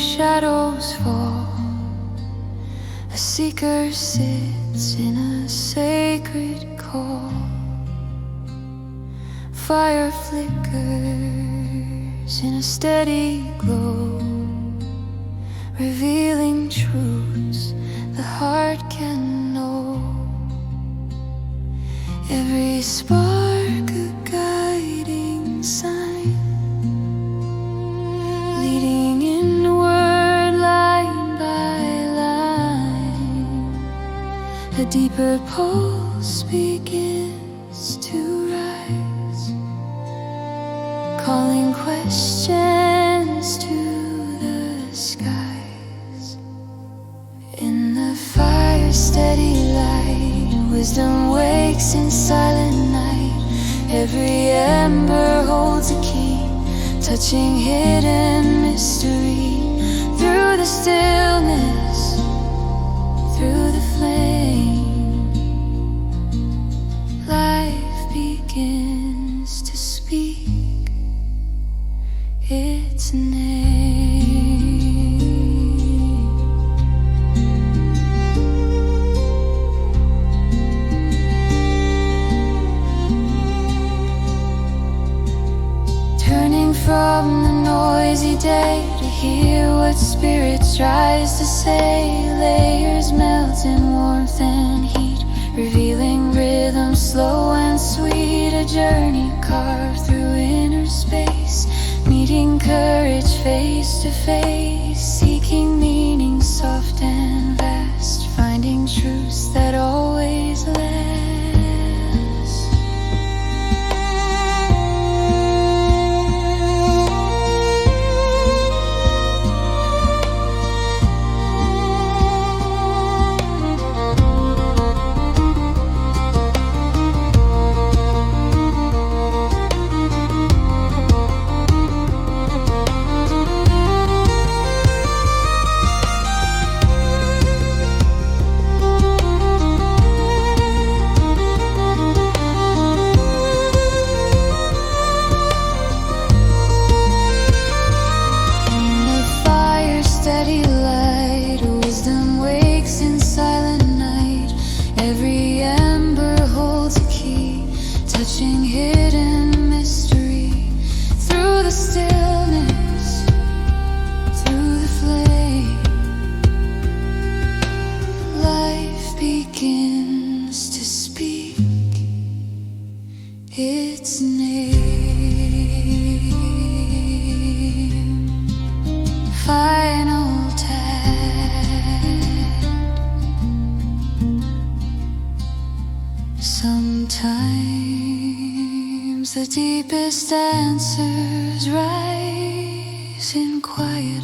shadows fall. A seeker sits in a sacred call. Fire flickers in a steady glow, revealing truths the heart can know. Every spark a guiding sign, leading inward line by line. A deeper pulse begins to rise, calling questions to the skies. In the fire steady light, wisdom wakes in silent night. Every ember holds a key, touching hidden mystery. Through the stillness, through the flame, life begins to speak its name. Turning from the noisy day to hear what spirit tries to say. Layers melt in warmth and heat, revealing rhythm slow and sweet. A journey carved through inner space, meeting courage face to face. Seeking meaning soft and vast, finding truths that always last. Touching hidden mystery. Through the stillness, through the flame, life begins to speak its name. Final tag. Sometimes the deepest answers rise in quiet.